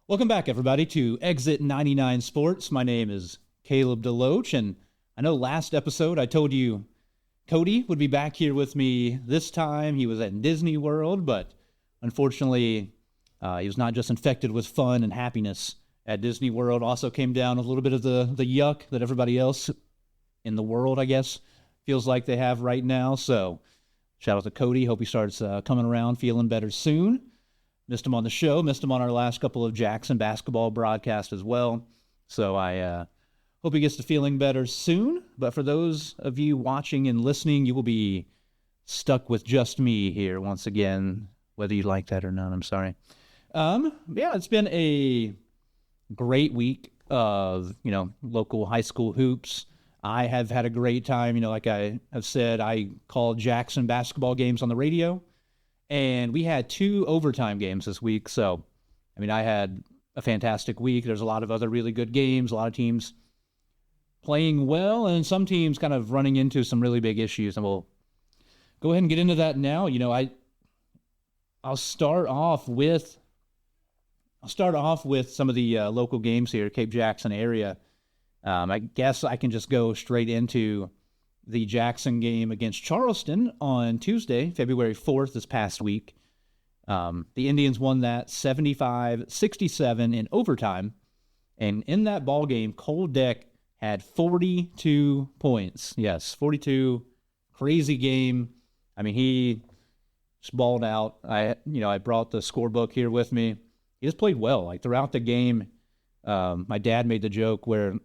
Welcome back, everybody, to Exit 99 Sports. My name is Caleb Deloach, and I know last episode I told you Cody would be back here with me this time. He was at Disney World, but unfortunately, he was not just infected with fun and happiness at Disney World. Also came down a little bit of the yuck that everybody else in the world, I guess, feels like they have right now. So shout out to Cody. Hope he starts coming around, feeling better soon. Missed him on the show, missed him on our last couple of Jackson basketball broadcasts as well. So I hope he gets to feeling better soon. But for those of you watching and listening, you will be stuck with just me here once again, whether you like that or not. I'm sorry. Yeah, it's been a great week of, local high school hoops. I have had a great time. Like I have said, I call Jackson basketball games on the radio. And we had 2 overtime games this week. So, I had a fantastic week. There's a lot of other really good games, a lot of teams playing well, and some teams kind of running into some really big issues. And we'll go ahead and get into that now. I'll start off with some of the local games here, Cape Jackson area. I guess I can just go straight into the Jackson game against Charleston on Tuesday, February 4th, this past week. The Indians won that 75-67 in overtime. And in that ball game, Cole Deck had 42 points. Yes, 42. Crazy game. He just balled out. I brought the scorebook here with me. He just played well. Like throughout the game, my dad made the joke where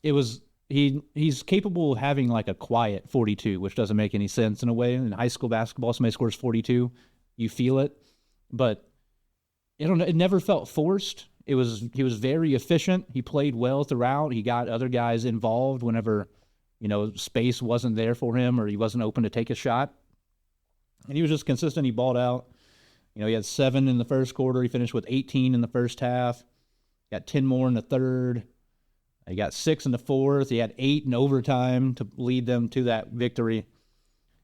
it was he's capable of having like a quiet 42, which doesn't make any sense in a way. In high school basketball, somebody scores 42, you feel it, but it never felt forced. He was very efficient. He played well throughout. He got other guys involved whenever, space wasn't there for him or he wasn't open to take a shot. And he was just consistent. He balled out. He had 7 in the first quarter. He finished with 18 in the first half. Got 10 more in the third. He got 6 in the fourth. He had 8 in overtime to lead them to that victory.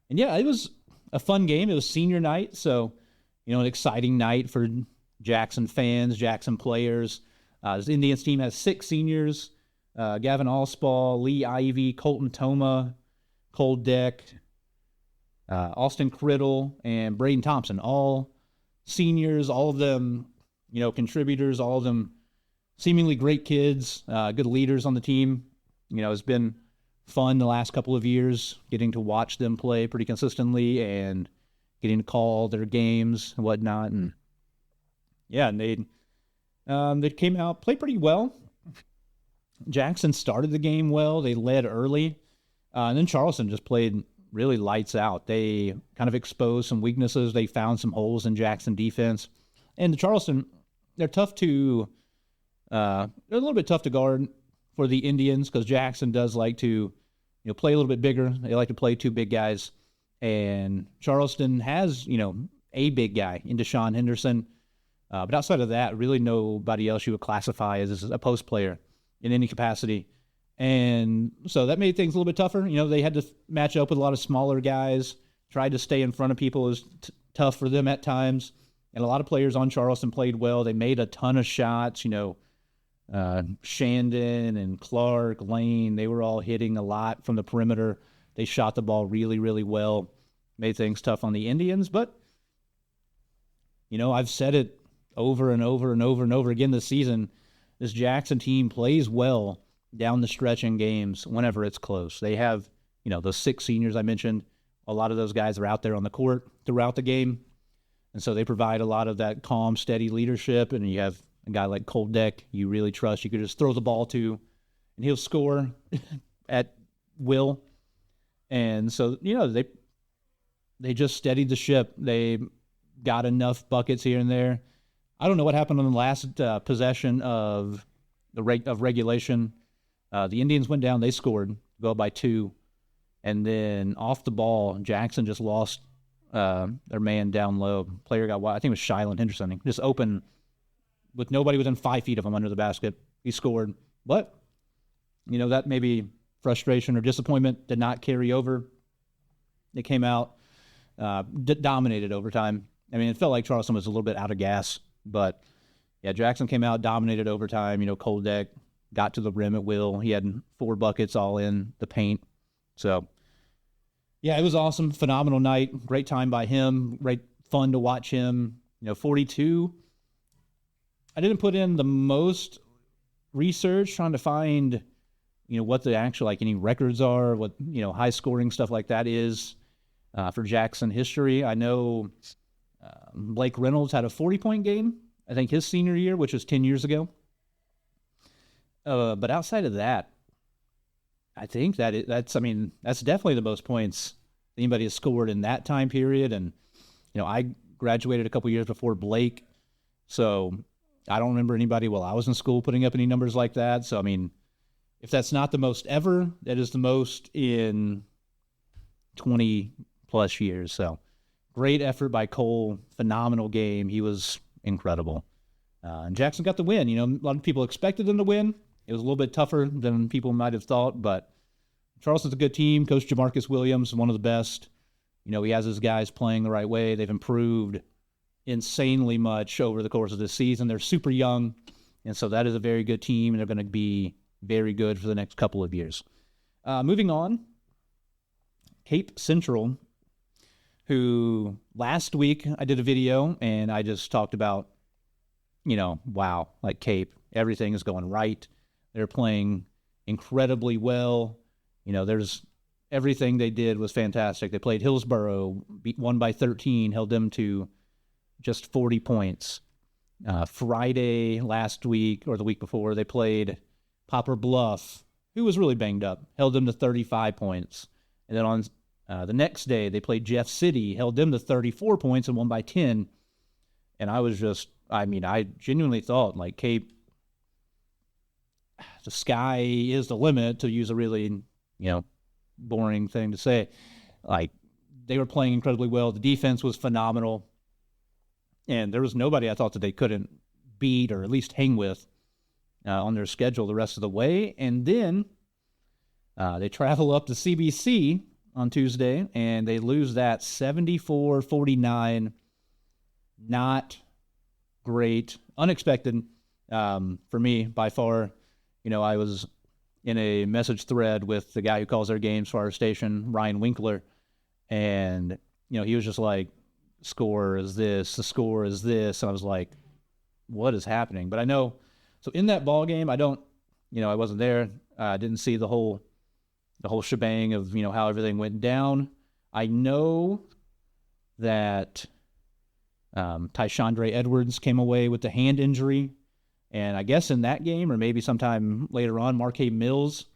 And yeah, it was a fun game. It was senior night, so, an exciting night for Jackson fans, Jackson players. This Indians team has 6 seniors, Gavin Allspaw, Lee Ivy, Kolton Toma, Cole Deck, Austin Criddle, and Braden Thompson, all seniors, all of them, contributors, all of them seemingly great kids, good leaders on the team. It's been fun the last couple of years getting to watch them play pretty consistently and getting to call their games and whatnot. And yeah, and they came out, played pretty well. Jackson started the game well. They led early. And then Charleston just played really lights out. They kind of exposed some weaknesses. They found some holes in Jackson defense. And the Charleston, they're tough to... they're a little bit tough to guard for the Indians because Jackson does like to, play a little bit bigger. They like to play 2 big guys. And Charleston has, a big guy in Deshaun Henderson. But outside of that, really nobody else you would classify as a post player in any capacity. And so that made things a little bit tougher. They had to match up with a lot of smaller guys, tried to stay in front of people. It was tough for them at times. And a lot of players on Charleston played well. They made a ton of shots, Shandon and Clark, Lane, they were all hitting a lot from the perimeter. They shot the ball really, really well, made things tough on the Indians. But, I've said it over and over and over and over again this season. This Jackson team plays well down the stretch in games whenever it's close. They have, those 6 seniors I mentioned. A lot of those guys are out there on the court throughout the game. And so they provide a lot of that calm, steady leadership. And you have a guy like Cole Deck you really trust. You could just throw the ball to, and he'll score at will. And so, they just steadied the ship. They got enough buckets here and there. I don't know what happened on the last possession of regulation. The Indians went down. They scored, go up by 2. And then off the ball, Jackson just lost their man down low. Player got wide. I think it was Shilan Henderson. He just open with nobody within 5 feet of him under the basket. He scored. But, that maybe frustration or disappointment did not carry over. They came out, dominated overtime. It felt like Charleston was a little bit out of gas, but Yeah, Jackson came out, dominated overtime. Koldeck got to the rim at will. He had 4 buckets all in the paint. So, yeah, it was awesome. Phenomenal night. Great time by him. Great fun to watch him. 42. I didn't put in the most research trying to find, what the actual, any records are, what, high scoring stuff like that is for Jackson history. I know Blake Reynolds had a 40-point game, I think his senior year, which was 10 years ago. But outside of that, I think that's definitely the most points anybody has scored in that time period. And, I graduated a couple years before Blake, so I don't remember anybody while I was in school putting up any numbers like that. So, if that's not the most ever, that is the most in 20-plus years. So, great effort by Cole. Phenomenal game. He was incredible. And Jackson got the win. A lot of people expected them to win. It was a little bit tougher than people might have thought, but Charleston's a good team. Coach Jamarcus Williams, one of the best. He has his guys playing the right way. They've improved insanely much over the course of this season. They're super young, and so that is a very good team, and they're going to be very good for the next couple of years. Moving on, Cape Central, who last week I did a video, and I just talked about, wow, Cape, everything is going right. They're playing incredibly well. There's everything they did was fantastic. They played Hillsborough, won by 13, held them to just 40 points. Friday last week or the week before, they played Poplar Bluff, who was really banged up, held them to 35 points. And then on the next day, they played Jeff City, held them to 34 points and won by 10. And I genuinely thought, Cape, the sky is the limit, to use a really, boring thing to say. They were playing incredibly well. The defense was phenomenal. And there was nobody I thought that they couldn't beat or at least hang with on their schedule the rest of the way. And then they travel up to CBC on Tuesday, and they lose that 74-49. Not great. Unexpected for me by far. I was in a message thread with the guy who calls our games for our station, Ryan Winkler, and, he was just like, score is this, the score is this, and I was like, what is happening? But I know, so in that ball game, I wasn't there, I didn't see the whole shebang of, how everything went down. I know that Tyshandre Edwards came away with the hand injury. And I guess in that game, or maybe sometime later on, Marquee Mills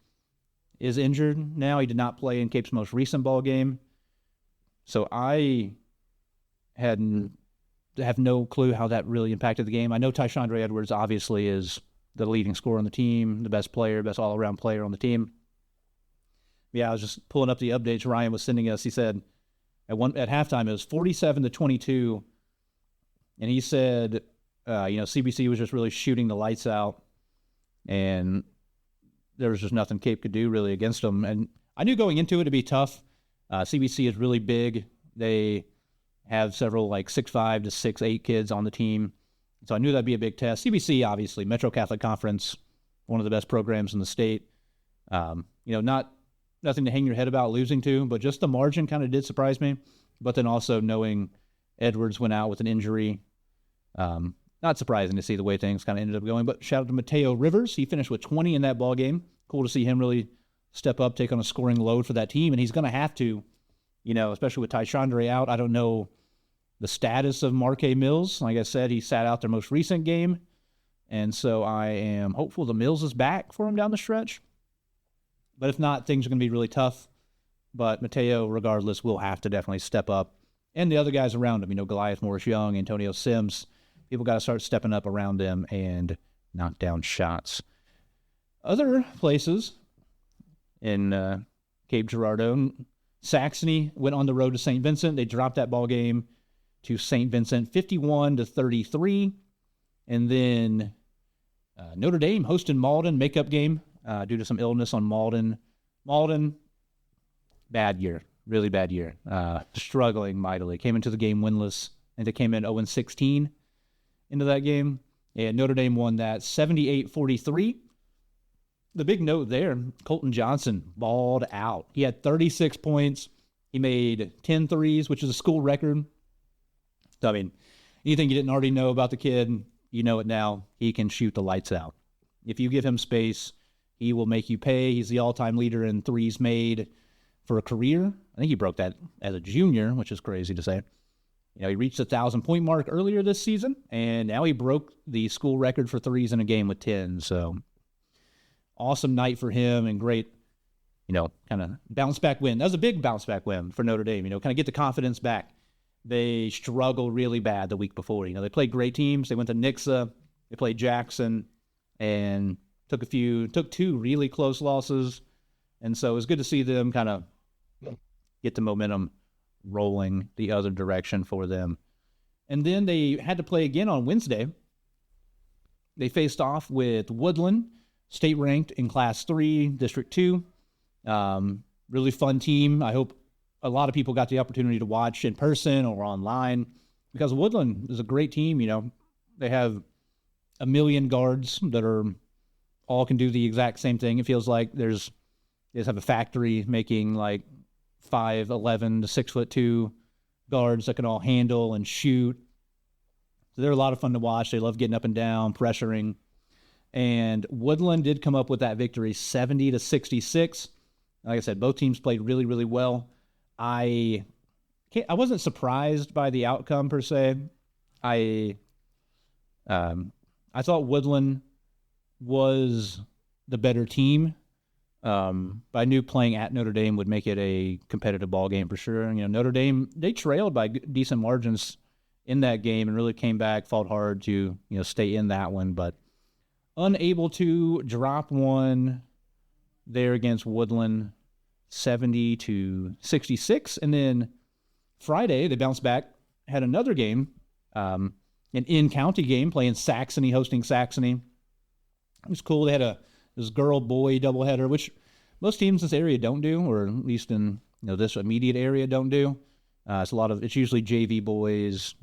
is injured now. He did not play in Cape's most recent ball game. So I have no clue how that really impacted the game. I know Tyshandre Edwards obviously is the leading scorer on the team, the best player, best all-around player on the team. Yeah, I was just pulling up the updates Ryan was sending us. He said at halftime it was 47-22, and he said, CBC was just really shooting the lights out, and there was just nothing Cape could do really against them. And I knew going into it to be tough. CBC is really big. They have several 6'5" to 6'8" kids on the team, so I knew that'd be a big test. CBC, obviously, Metro Catholic Conference, one of the best programs in the state. Nothing to hang your head about losing to, but just the margin kind of did surprise me. But then also knowing Edwards went out with an injury, not surprising to see the way things kind of ended up going. But shout out to Mateo Rivers. He finished with 20 in that ball game. Cool to see him really step up, take on a scoring load for that team. And he's going to have to, especially with Tyshandre out. I don't know the status of Marquee Mills. Like I said, he sat out their most recent game. And so I am hopeful the Mills is back for him down the stretch. But if not, things are going to be really tough. But Mateo, regardless, will have to definitely step up. And the other guys around him, Goliath Morris-Young, Antonio Sims, people got to start stepping up around them and knock down shots. Other places in Cape Girardeau, Saxony went on the road to St. Vincent. They dropped that ball game to St. Vincent 51-33. And then Notre Dame hosted Malden, makeup game due to some illness on Malden. Malden, bad year, really bad year. Struggling mightily. Came into the game winless, and they came in 0-16 into that game. And Notre Dame won that 78-43. The big note there, Kolton Johnson balled out. He had 36 points. He made 10 threes, which is a school record. So, I mean, anything you didn't already know about the kid, you know it now. He can shoot the lights out. If you give him space, he will make you pay. He's the all-time leader in threes made for a career. I think he broke that as a junior, which is crazy to say. He reached the 1,000-point mark earlier this season, and now he broke the school record for threes in a game with 10. So, awesome night for him and great, kind of bounce-back win. That was a big bounce-back win for Notre Dame, kind of get the confidence back. They struggled really bad the week before. They played great teams. They went to Nixa. They played Jackson and took two really close losses. And so it was good to see them kind of get the momentum rolling the other direction for them. And then they had to play again on Wednesday. They faced off with Woodland, state ranked in Class 3, District 2. Really fun team. I hope a lot of people got the opportunity to watch in person or online because Woodland is a great team. They have a million guards that all can do the exact same thing. It feels like they just have a factory making like 5'11" to 6'2" guards that can all handle and shoot. So they're a lot of fun to watch. They love getting up and down, pressuring. And Woodland did come up with that victory, 70-66. Like I said, both teams played really, really well. I wasn't surprised by the outcome per se. I thought Woodland was the better team. But I knew playing at Notre Dame would make it a competitive ball game for sure. Notre Dame, they trailed by decent margins in that game and really came back, fought hard to, stay in that one, but unable to drop one there against Woodland, 70-66. And then Friday, they bounced back, had another game, an in-county game, playing Saxony, hosting Saxony. It was cool. They had this girl-boy doubleheader, which most teams in this area don't do, or at least in this immediate area don't do. It's usually JV boys,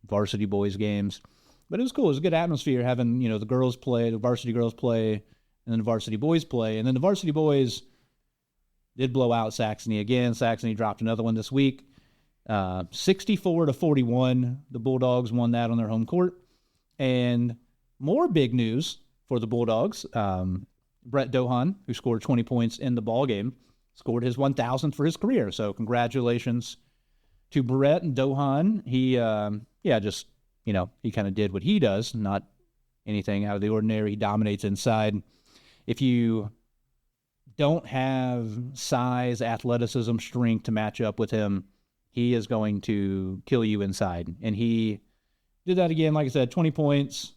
varsity boys games. But it was cool. It was a good atmosphere having, the girls play, the varsity girls play, and then the varsity boys play. And then the varsity boys did blow out Saxony again. Saxony dropped another one this week. 64-41. The Bulldogs won that on their home court. And more big news for the Bulldogs. Brett Dohogne, who scored 20 points in the ball game, scored his 1,000th for his career. So congratulations to Brett and Dohogne. He, he kind of did what he does, not anything out of the ordinary. He dominates inside. If you don't have size, athleticism, strength to match up with him, he is going to kill you inside. And he did that again, like I said, 20 points.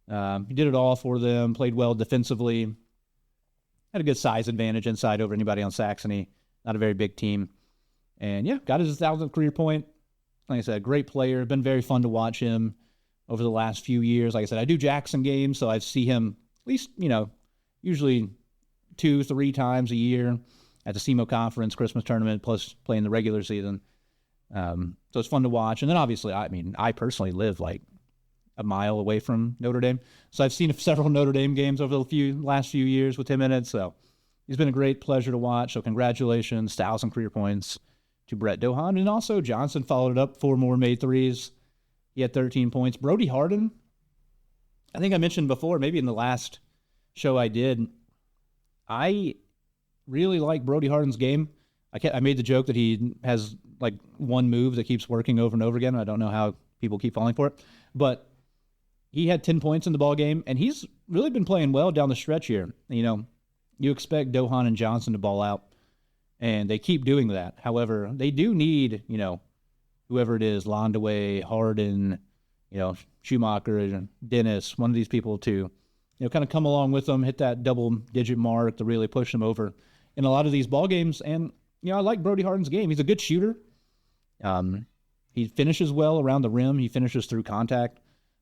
He did it all for them, played well defensively, had a good size advantage inside over anybody on Saxony. Not a very big team. And, got his 1,000th career point. Like I said, great player. Been very fun to watch him over the last few years. Like I said, I do Jackson games, so I see him at least, usually 2-3 times a year at the SEMO conference, Christmas tournament, plus playing the regular season. So it's fun to watch. And then obviously, I personally live like a mile away from Notre Dame. So I've seen several Notre Dame games over the last few years with him in it. So he's been a great pleasure to watch. So congratulations, 1,000 career points to Brett Dohogne. And also Johnson followed it up, 4 more made threes. He had 13 points. Brody Harden, I think I mentioned before, maybe in the last show I did, I really like Brody Harden's game. I made the joke that he has like one move that keeps working over and over again. I don't know how people keep falling for it. But he had 10 points in the ball game, and he's really been playing well down the stretch here. You expect Dohogne and Johnson to ball out, and they keep doing that. However, they do need, whoever it is, Londaway, Harden, Schumacher, Dennis, one of these people to, kind of come along with them, hit that double-digit mark to really push them over in a lot of these ball games. And, I like Brody Harden's game. He's a good shooter. He finishes well around the rim. He finishes through contact.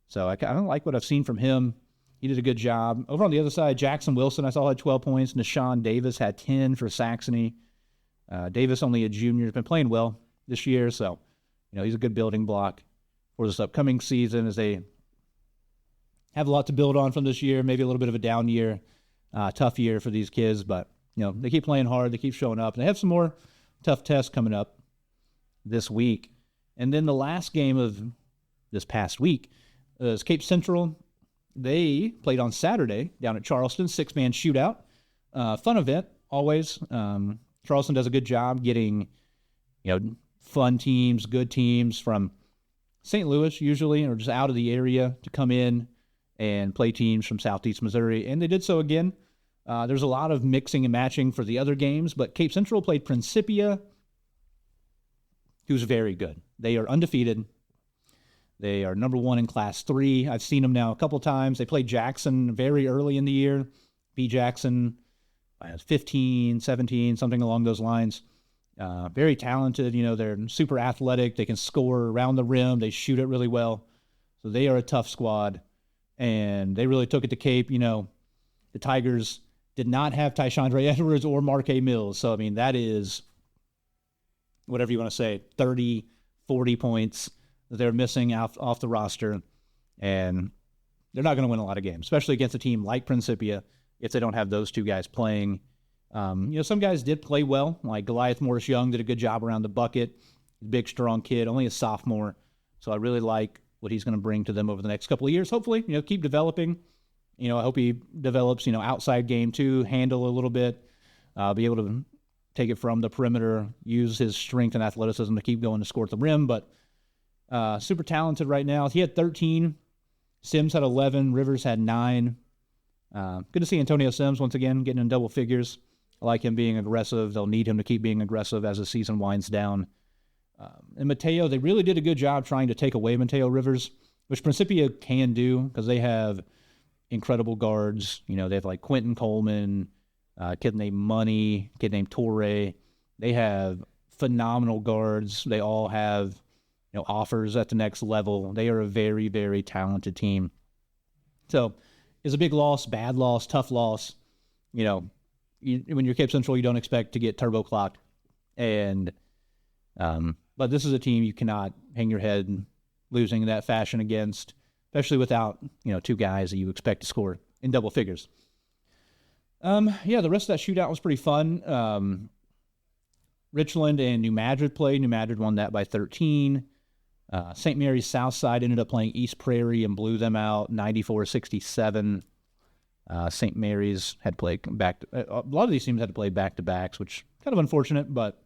So I kind of like what I've seen from him. He did a good job. Over on the other side, Jackson Wilson, I saw, had 12 points. Nashawn Davis had 10 for Saxony. Davis, only a junior, has been playing well this year. So, he's a good building block for this upcoming season as they have a lot to build on from this year, maybe a little bit of a down year, tough year for these kids, but they keep playing hard, they keep showing up, and they have some more tough tests coming up this week. And then the last game of this past week is Cape Central. They played on Saturday down at Charleston, 6-man shootout. Fun event, always. Charleston does a good job getting, fun teams, good teams from St. Louis usually, or just out of the area to come in and play teams from Southeast Missouri. And they did so again. There's a lot of mixing and matching for the other games, but Cape Central played Principia, who's very good. They are undefeated. They are number 1 in Class 3. I've seen them now a couple times. They played Jackson very early in the year. Beat Jackson 15, 17, something along those lines. Very talented. They're super athletic. They can score around the rim. They shoot it really well. So they are a tough squad. And they really took it to Cape. The Tigers did not have Tyshandre Edwards or Marquee Mills. So, that is, whatever you want to say, 30, 40 points that they're missing off the roster. And they're not going to win a lot of games, especially against a team like Principia if they don't have those two guys playing. Some guys did play well, like Goliath Morris Young did a good job around the bucket. Big, strong kid, only a sophomore. So I really like what he's going to bring to them over the next couple of years. Hopefully, keep developing. I hope he develops, outside game too, handle a little bit, be able to take it from the perimeter, use his strength and athleticism to keep going to score at the rim. But super talented right now. He had 13. Sims had 11. Rivers had 9. Good to see Antonio Sims once again getting in double figures. I like him being aggressive. They'll need him to keep being aggressive as the season winds down. And Mateo, they really did a good job trying to take away Mateo Rivers, which Principia can do because they have incredible guards. They have like Quentin Coleman, a kid named Money, a kid named Torre. They have phenomenal guards. They all have offers at the next level. They are a very, very talented team. So it's a big loss, bad loss, tough loss. When you're Cape Central, you don't expect to get turbo clocked. And but this is a team you cannot hang your head losing in that fashion against, especially without two guys that you expect to score in double figures. The rest of that shootout was pretty fun. Richland and New Madrid played. New Madrid won that by 13. St. Mary's Southside ended up playing East Prairie and blew them out 94-67. St. Mary's had played a lot of these teams had to play back-to-backs, which kind of unfortunate, but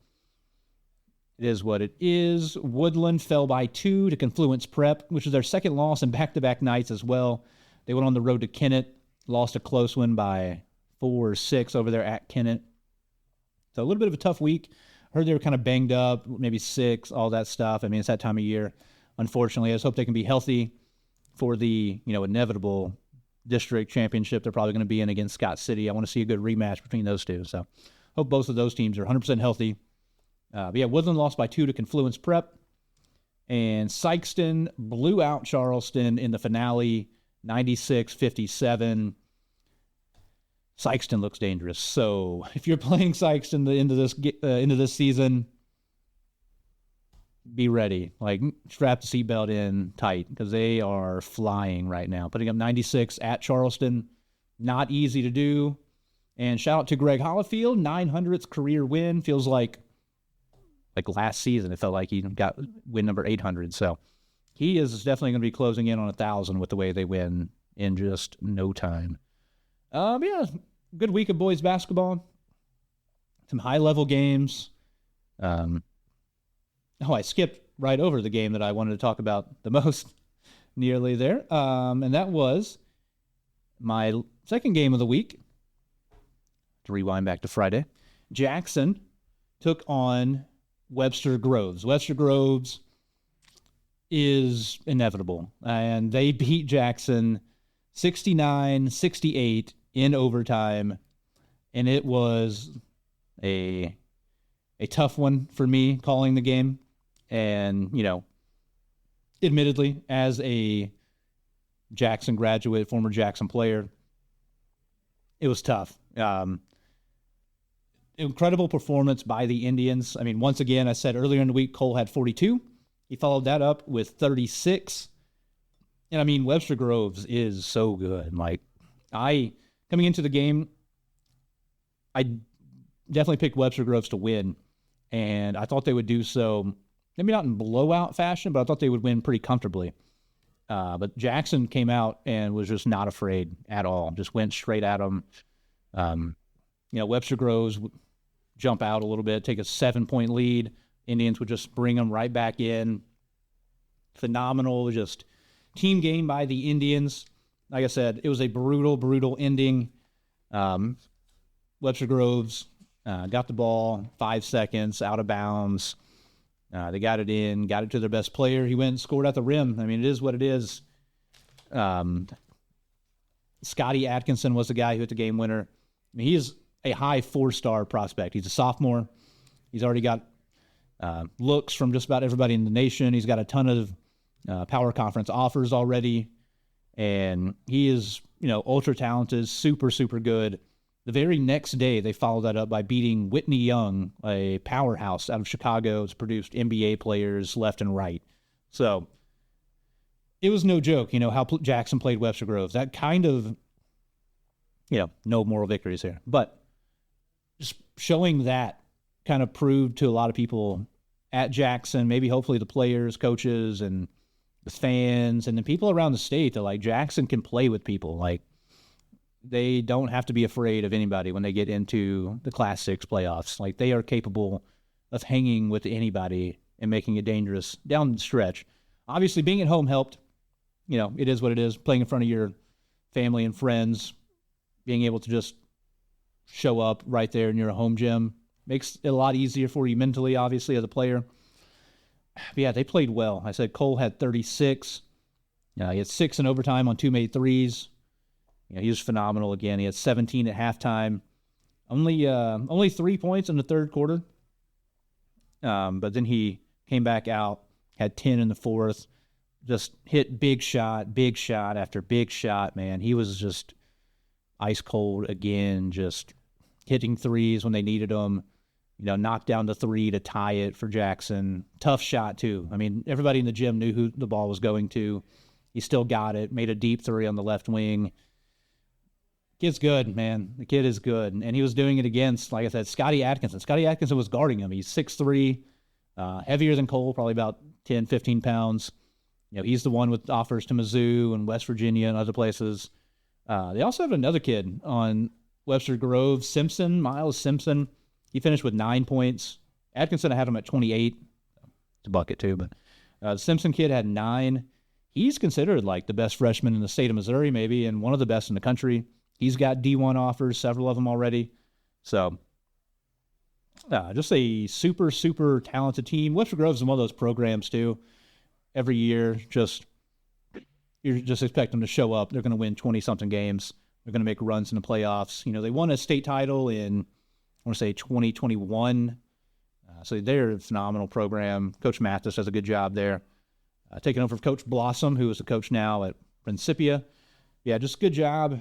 it is what it is. Woodland fell by 2 to Confluence Prep, which is their second loss in back-to-back nights as well. They went on the road to Kennett, lost a close one by 4 or 6 over there at Kennett. So a little bit of a tough week. Heard they were kind of banged up, maybe 6, all that stuff. It's that time of year. Unfortunately, I just hope they can be healthy for the inevitable district championship they're probably going to be in against Scott City. I want to see a good rematch between those two. So hope both of those teams are 100% healthy. Woodland lost by 2 to Confluence Prep. And Sikeston blew out Charleston in the finale, 96-57. Sikeston looks dangerous. So if you're playing Sikeston into this season, be ready. Strap the seatbelt in tight because they are flying right now. Putting up 96 at Charleston, not easy to do. And shout out to Greg Hollifield, 900th career win. Feels like last season, it felt like he got win number 800. So he is definitely going to be closing in on 1,000 with the way they win in just no time. Good week of boys basketball. Some high-level games. I skipped right over the game that I wanted to talk about the most nearly there. And that was my second game of the week. To rewind back to Friday. Jackson took on Webster Groves. Webster Groves is inevitable. And they beat Jackson 69-68 in overtime. And it was a tough one for me calling the game. And, admittedly, as a Jackson graduate, former Jackson player, it was tough. Incredible performance by the Indians. Once again, I said earlier in the week, Cole had 42. He followed that up with 36. And I mean, Webster Groves is so good. Like, coming into the game, I definitely picked Webster Groves to win. And I thought they would do so, maybe not in blowout fashion, but I thought they would win pretty comfortably. But Jackson came out and was just not afraid at all. Just went straight at them. Webster Groves would jump out a little bit, take a 7-point lead. Indians would just bring them right back in. Phenomenal, just team game by the Indians. Like I said, it was a brutal, brutal ending. Webster Groves got the ball, 5 seconds, out of bounds. They got it in, got it to their best player. He went and scored at the rim. I mean, it is what it is. Scotty Atkinson was the guy who hit the game winner. I mean, he is a high 4-star prospect. He's a sophomore. He's already got looks from just about everybody in the nation. He's got a ton of power conference offers already. And he is, ultra talented, super, super good. The very next day, they followed that up by beating Whitney Young, a powerhouse out of Chicago. It's produced NBA players left and right. So it was no joke, how Jackson played Webster Groves. That kind of, no moral victories here. But just showing that kind of proved to a lot of people at Jackson, maybe hopefully the players, coaches, and the fans, and the people around the state that, like, Jackson can play with people. Like, they don't have to be afraid of anybody when they get into the Class 6 playoffs. Like, they are capable of hanging with anybody and making it dangerous down the stretch. Obviously, being at home helped. It is what it is. Playing in front of your family and friends, being able to just show up right there in your home gym makes it a lot easier for you mentally, obviously, as a player. But yeah, they played well. I said Cole had 36. He had 6 in overtime on 2 made threes. He was phenomenal again. He had 17 at halftime. Only 3 points in the third quarter. But then he came back out, had 10 in the fourth. Just hit big shot after big shot, man. He was just ice cold again, just hitting threes when they needed them. Knocked down the 3 to tie it for Jackson. Tough shot, too. I mean, everybody in the gym knew who the ball was going to. He still got it, made a deep 3 on the left wing. Kid's good, man. The kid is good. And he was doing it against, like I said, Scotty Atkinson. Scotty Atkinson was guarding him. He's 6'3", heavier than Cole, probably about 10, 15 pounds. He's the one with offers to Mizzou and West Virginia and other places. They also have another kid on Webster Groves, Miles Simpson. He finished with 9 points. Atkinson, I had him at 28. It's a bucket, too. But the Simpson kid had 9. He's considered like the best freshman in the state of Missouri, maybe, and one of the best in the country. He's got D1 offers, several of them already. So just a super, super talented team. Webster Groves is one of those programs, too. Every year, you just expect them to show up. They're going to win 20-something games. They're going to make runs in the playoffs. They won a state title in, I want to say, 2021. So they're a phenomenal program. Coach Mathis does a good job there. Taking over for Coach Blossom, who is the coach now at Principia. Yeah, just good job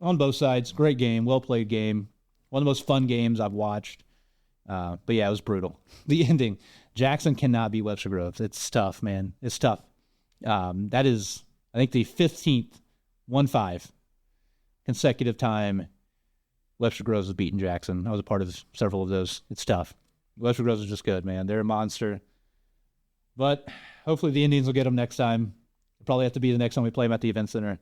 on both sides. Great game, well-played game. One of the most fun games I've watched. But yeah, it was brutal. The ending. Jackson cannot beat Webster Groves. It's tough, man. It's tough. That is, I think, the 15th, 1-5 consecutive time Webster Groves has beaten Jackson. I was a part of several of those. It's tough. Webster Groves is just good, man. They're a monster. But hopefully the Indians will get them next time. It'll probably have to be the next time we play them at the Event Center.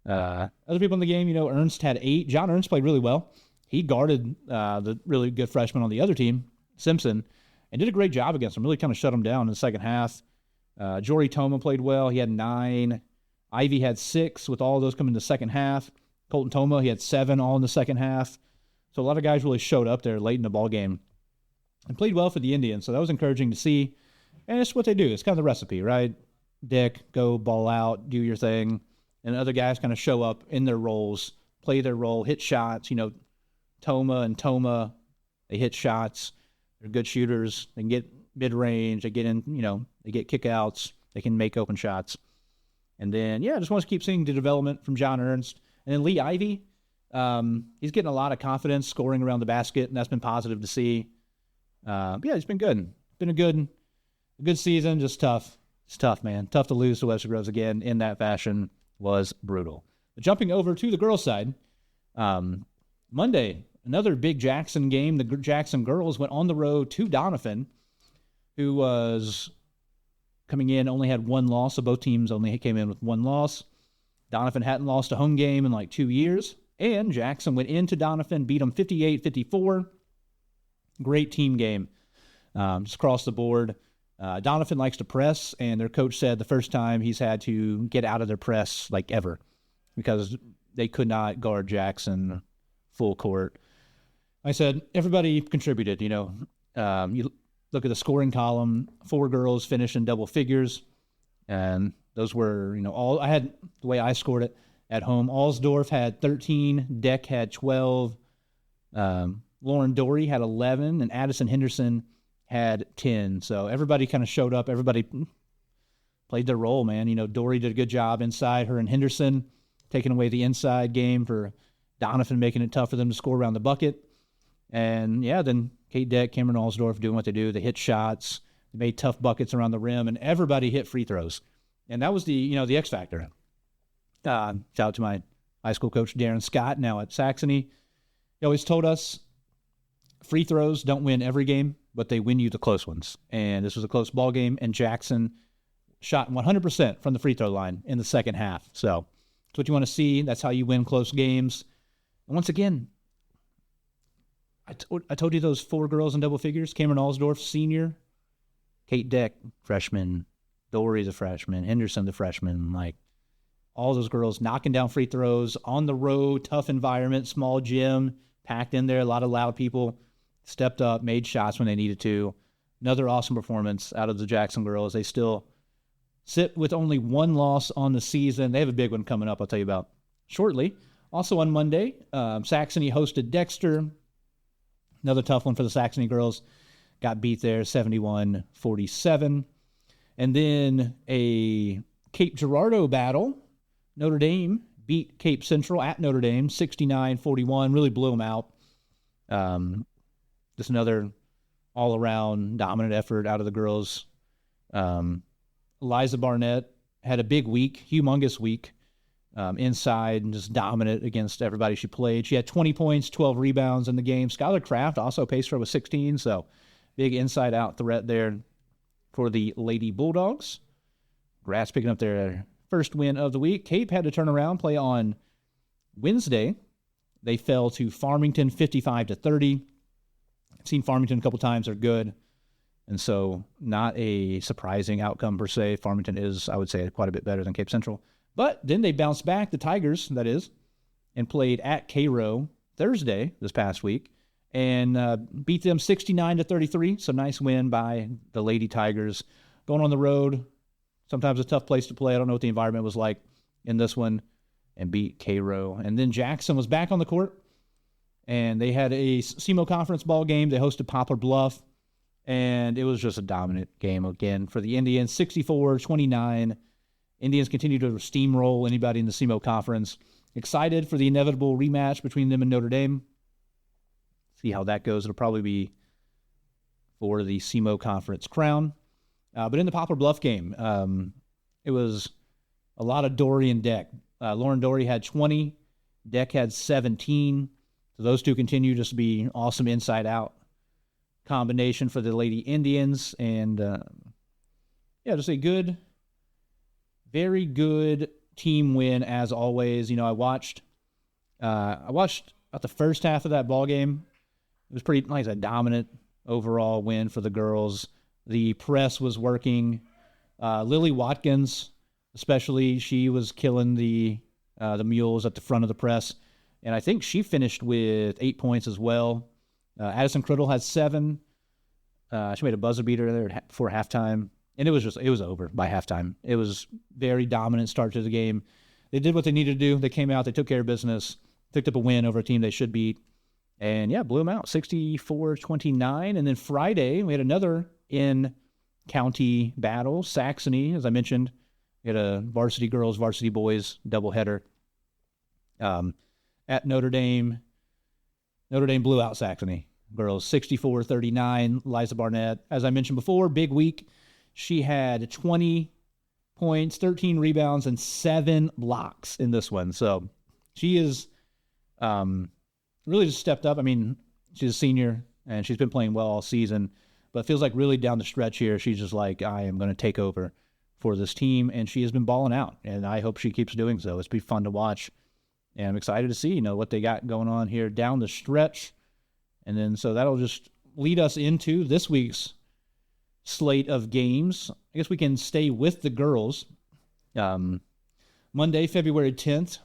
Other people in the game, Ernst had 8. John Ernst played really well. He guarded the really good freshman on the other team, Simpson, and did a great job against him. Really kind of shut him down in the second half. Jory Toma played well. He had 9. Ivy had 6, with all of those coming in the second half. Kolton Toma, he had 7 all in the second half. So a lot of guys really showed up there late in the ball game and played well for the Indians. So that was encouraging to see. And it's what they do. It's kind of the recipe, right? Dick, go ball out, do your thing. And other guys kind of show up in their roles, play their role, hit shots. Toma, they hit shots. They're good shooters. They can get mid-range. They get in, they get kickouts. They can make open shots. And then, just wants to keep seeing the development from John Ernst. And then Lee Ivy, he's getting a lot of confidence scoring around the basket, and that's been positive to see. He's been good. Been a good season, just tough. It's tough, man. Tough to lose to Webster Groves again in that fashion was brutal. But jumping over to the girls' side, Monday, another big Jackson game. The Jackson girls went on the road to Donovan, who was coming in, only had one loss. So both teams only came in with one loss. Donovan hadn't lost a home game in like 2 years. And Jackson went into Donovan, beat them 58-54. Great team game. Just across the board. Donovan likes to press, and their coach said the first time he's had to get out of their press like ever because they could not guard Jackson full court. I said, everybody contributed, you look at the scoring column, 4 girls finished in double figures, and those were, all I had the way I scored it at home. Allsdorf had 13, Deck had 12, Lauren Dory had 11, and Addison Henderson had 10. So everybody kind of showed up. Everybody played their role, man. Dory did a good job inside. Her and Henderson taking away the inside game for Donovan, making it tough for them to score around the bucket. And, then Kate Deck, Cameron Allsdorf doing what they do. They hit shots. They made tough buckets around the rim, and everybody hit free throws. And that was the X factor. Shout out to my high school coach, Darren Scott, now at Saxony. He always told us free throws don't win every game, but they win you the close ones. And this was a close ball game, and Jackson shot 100% from the free throw line in the second half. So that's what you want to see. That's how you win close games. And once again, I told you those 4 girls in double figures. Cameron Allsdorf, senior. Kate Deck, freshman. Dory's a freshman. Henderson, the freshman. Like, all those girls knocking down free throws on the road, tough environment, small gym, packed in there, a lot of loud people. Stepped up, made shots when they needed to. Another awesome performance out of the Jackson girls. They still sit with only 1 loss on the season. They have a big one coming up I'll tell you about shortly. Also on Monday, Saxony hosted Dexter. Another tough one for the Saxony girls. Got beat there 71-47. And then a Cape Girardeau battle. Notre Dame beat Cape Central at Notre Dame 69-41. Really blew them out. Just another all-around dominant effort out of the girls. Eliza Barnett had a big week, humongous week, inside and just dominant against everybody she played. She had 20 points, 12 rebounds in the game. Skylar Kraft also paced her with 16, so big inside-out threat there for the Lady Bulldogs. Grass picking up their first win of the week. Cape had to turn around, play on Wednesday. They fell to Farmington 55-30. I've seen Farmington a couple times. They're good. And so not a surprising outcome per se. Farmington is, I would say, quite a bit better than Cape Central. But then they bounced back, the Tigers, that is, and played at Cairo Thursday this past week and beat them 69-33. So nice win by the Lady Tigers. Going on the road, sometimes a tough place to play. I don't know what the environment was like in this one, and beat Cairo. And then Jackson was back on the court, and they had a SEMO conference ball game. They hosted Poplar Bluff, and it was just a dominant game again for the Indians, 64-29. Indians continue to steamroll anybody in the SEMO conference. Excited for the inevitable rematch between them and Notre Dame. See how that goes. It'll probably be for the SEMO conference crown. But in the Poplar Bluff game, it was a lot of Dory and Deck. Lauren Dory had 20. Deck had 17. So those two continue just to be awesome inside-out combination for the Lady Indians. And, just a good, very good team win as always. I watched about the first half of that ball game. It was pretty nice, a dominant overall win for the girls. The press was working. Lily Watkins, especially, she was killing the mules at the front of the press. And I think she finished with 8 points as well. Addison Criddle had 7. She made a buzzer beater there before halftime. And it was over by halftime. It was very dominant start to the game. They did what they needed to do. They came out, they took care of business, picked up a win over a team they should beat. And, blew them out, 64-29. And then Friday, we had another in-county battle. Saxony, as I mentioned, we had a varsity girls, varsity boys doubleheader at Notre Dame. Notre Dame blew out Saxony girls, 64-39. Liza Barnett, as I mentioned before, big week. She had 20 points, 13 rebounds, and 7 blocks in this one. So she is really just stepped up. I mean, she's a senior, and she's been playing well all season, but it feels like really down the stretch here, she's just like, I am going to take over for this team, and she has been balling out, and I hope she keeps doing so. It's been fun to watch, and I'm excited to see, what they got going on here down the stretch. And then so that'll just lead us into this week's slate of games. I guess we can stay with the girls. Monday, February 10th,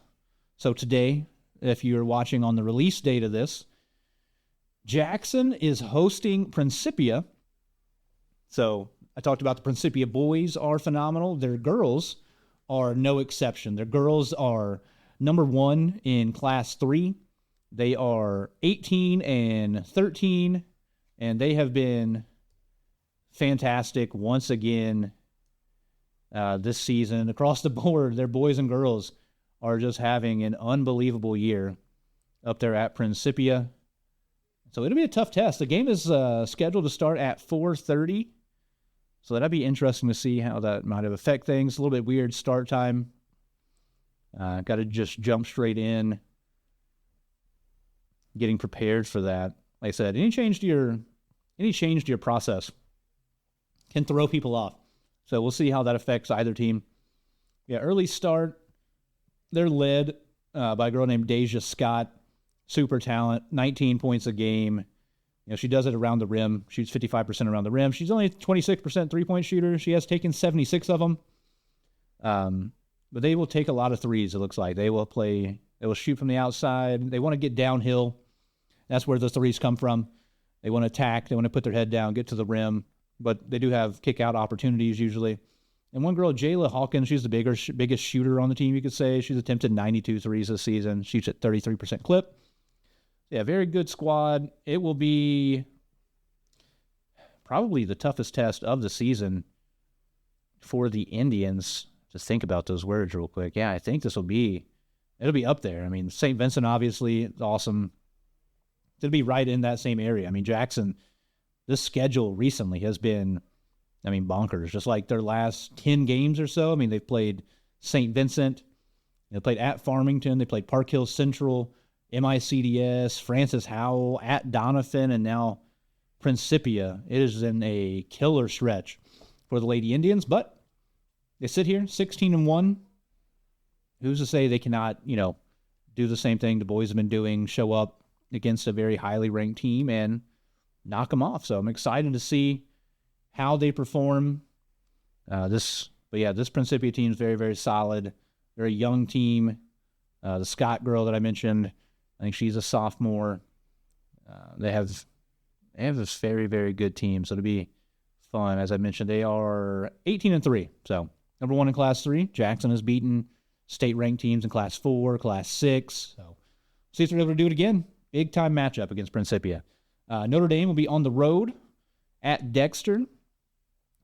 so today, if you're watching on the release date of this, Jackson is hosting Principia. So I talked about the Principia boys are phenomenal. Their girls are no exception. Their girls are number 1 in Class 3. They are 18-13, and they have been fantastic once again this season. Across the board, their boys and girls are just having an unbelievable year up there at Principia. So it'll be a tough test. The game is scheduled to start at 4:30. So that'll be interesting to see how that might have affect things. A little bit weird start time. Got to just jump straight in, getting prepared for that. Like I said, any change to your process can throw people off. So we'll see how that affects either team. Yeah, early start. They're led by a girl named Deja Scott. Super talent, 19 points a game. She does it around the rim. Shoots 55% around the rim. She's only a 26% three-point shooter. She has taken 76 of them. But they will take a lot of threes, it looks like. They will shoot from the outside. They want to get downhill. That's where the threes come from. They want to attack. They want to put their head down, get to the rim. But they do have kick-out opportunities usually. And one girl, Jayla Hawkins, she's the biggest shooter on the team, you could say. She's attempted 92 threes this season. Shoots at 33% clip. Yeah, very good squad. It will be probably the toughest test of the season for the Indians. Just think about those words real quick. Yeah, I think it'll be up there. I mean, St. Vincent, obviously, is awesome. It'll be right in that same area. I mean, Jackson, this schedule recently has been, bonkers. Just like their last 10 games or so. I mean, they've played St. Vincent. They played at Farmington. They played Park Hill Central, MICDS, Francis Howell, at Doniphan, and now Principia. It is in a killer stretch for the Lady Indians, but they sit here 16-1. Who's to say they cannot, do the same thing the boys have been doing, show up against a very highly ranked team and knock them off. So I'm excited to see how they perform. This Principia team is very, very solid. Very young team. The Scott girl that I mentioned, I think she's a sophomore. They have this very, very good team, so it'll be fun. As I mentioned, they are 18-3. So number 1 in Class 3. Jackson has beaten state-ranked teams in Class 4, Class 6. So see if they're able to do it again. Big-time matchup against Principia. Notre Dame will be on the road at Dexter.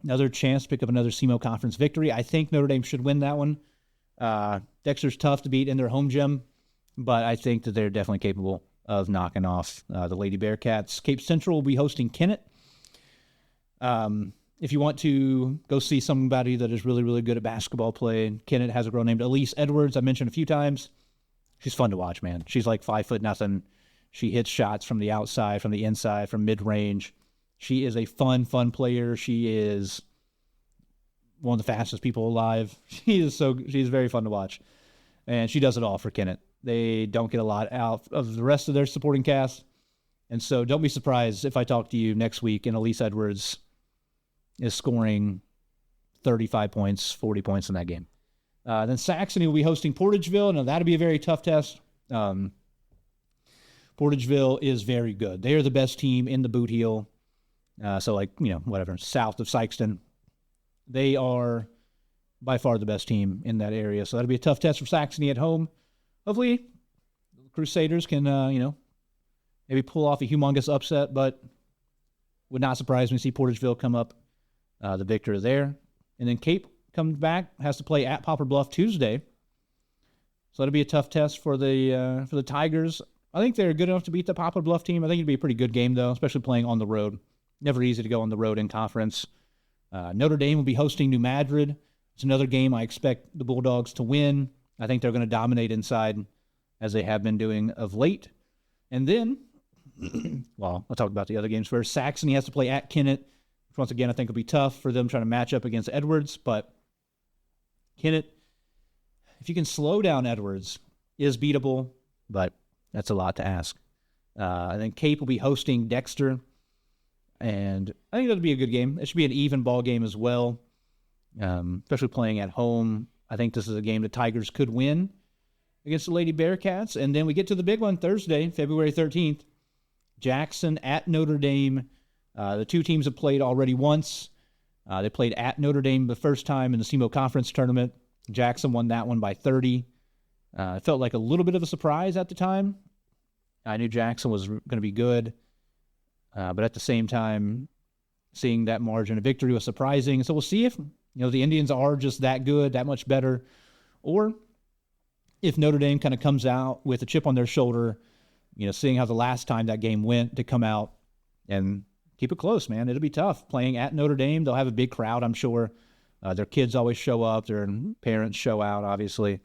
Another chance to pick up another SEMO Conference victory. I think Notre Dame should win that one. Dexter's tough to beat in their home gym, but I think that they're definitely capable of knocking off the Lady Bearcats. Cape Central will be hosting Kennett. If you want to go see somebody that is really, really good at basketball play, Kennett has a girl named Elise Edwards. I mentioned a few times. She's fun to watch, man. She's like 5'0". She hits shots from the outside, from the inside, from mid-range. She is a fun player. She is one of the fastest people alive. She's very fun to watch. And she does it all for Kennett. They don't get a lot out of the rest of their supporting cast. And so don't be surprised if I talk to you next week and Elise Edwards is scoring 35 points, 40 points in that game. Then Saxony will be hosting Portageville. Now, that'll be a very tough test. Portageville is very good. They are the best team in the Boot Heel. South of Sikeston. They are by far the best team in that area. So that'll be a tough test for Saxony at home. Hopefully, the Crusaders can, maybe pull off a humongous upset, but would not surprise me to see Portageville come up the victor there. And then Cape comes back, has to play at Poplar Bluff Tuesday. So that'll be a tough test for the Tigers. I think they're good enough to beat the Poplar Bluff team. I think it'd be a pretty good game, though, especially playing on the road. Never easy to go on the road in conference. Notre Dame will be hosting New Madrid. It's another game I expect the Bulldogs to win. I think they're going to dominate inside as they have been doing of late. And then, well, I'll talk about the other games first. Saxony has to play at Kennett, which once again I think will be tough for them trying to match up against Edwards. But Kennett, if you can slow down Edwards, is beatable, but that's a lot to ask. I think Cape will be hosting Dexter, and I think that'll be a good game. It should be an even ball game as well, especially playing at home. I think this is a game the Tigers could win against the Lady Bearcats. And then we get to the big one Thursday, February 13th, Jackson at Notre Dame. The two teams have played already once. They played at Notre Dame the first time in the SEMO Conference Tournament. Jackson won that one by 30. It felt like a little bit of a surprise at the time. I knew Jackson was going to be good, but at the same time, seeing that margin of victory was surprising. So we'll see if the Indians are just that good, that much better, or if Notre Dame kind of comes out with a chip on their shoulder, seeing how the last time that game went, to come out and keep it close, man. It'll be tough playing at Notre Dame. They'll have a big crowd, I'm sure. Their kids always show up. Their parents show out, obviously.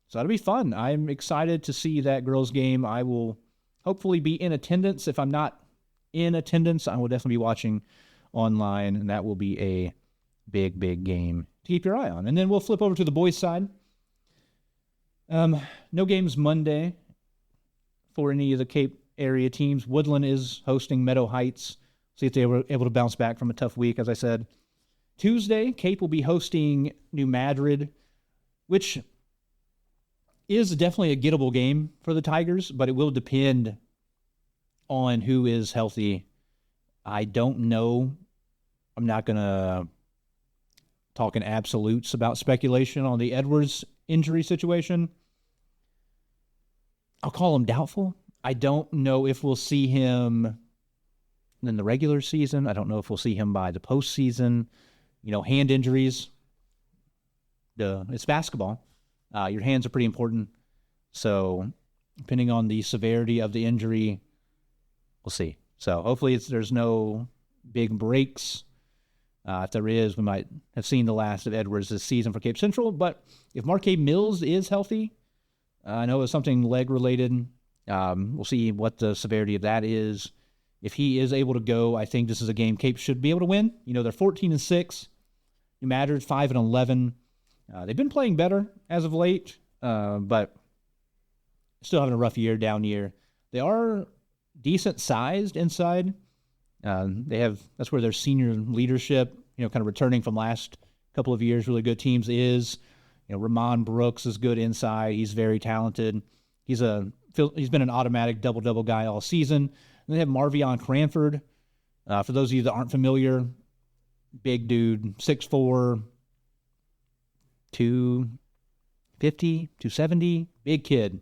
So that'll be fun. I'm excited to see that girls' game. I will hopefully be in attendance. If I'm not in attendance, I will definitely be watching online, and that will be a big, big game to keep your eye on. And then we'll flip over to the boys' side. No games Monday for any of the Cape area teams. Woodland is hosting Meadow Heights. See if they were able to bounce back from a tough week, as I said. Tuesday, Cape will be hosting New Madrid, which is definitely a gettable game for the Tigers, but it will depend on who is healthy. I don't know. I'm not going to talk in absolutes about speculation on the Edwards injury situation. I'll call him doubtful. I don't know if we'll see him in the regular season. I don't know if we'll see him by the postseason. Hand injuries. It's basketball. Your hands are pretty important. So depending on the severity of the injury, we'll see. So hopefully there's no big breaks. If there is, we might have seen the last of Edwards this season for Cape Central. But if Marquee Mills is healthy, I know it's something leg-related. We'll see what the severity of that is. If he is able to go, I think this is a game Cape should be able to win. They're 14-6. New Madrid 5-11. They've been playing better as of late, but still having a rough year, down year. They are decent sized inside. That's where their senior leadership, kind of returning from last couple of years, really good teams is. Ramon Brooks is good inside. He's very talented. He's been an automatic double-double guy all season. And they have Marvion Cranford. For those of you that aren't familiar, big dude, 6'4", 250, 270, big kid.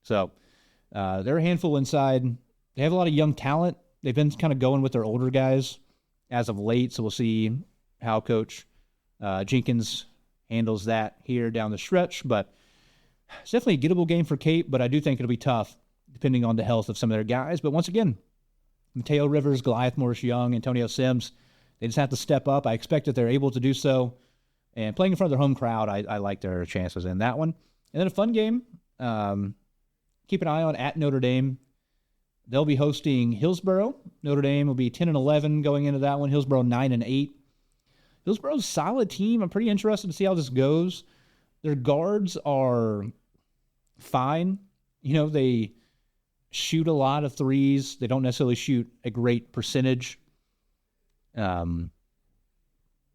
So they're a handful inside. They have a lot of young talent. They've been kind of going with their older guys as of late, so we'll see how Coach Jenkins handles that here down the stretch. But it's definitely a gettable game for Cape, but I do think it'll be tough depending on the health of some of their guys. But once again, Mateo Rivers, Goliath Morris-Young, Antonio Sims, they just have to step up. I expect that they're able to do so. And playing in front of their home crowd, I like their chances in that one. And then a fun game, keep an eye on at Notre Dame. They'll be hosting Hillsborough. Notre Dame will be 10-11 going into that one. Hillsborough 9-8. Hillsborough's a solid team. I'm pretty interested to see how this goes. Their guards are fine. They shoot a lot of threes. They don't necessarily shoot a great percentage.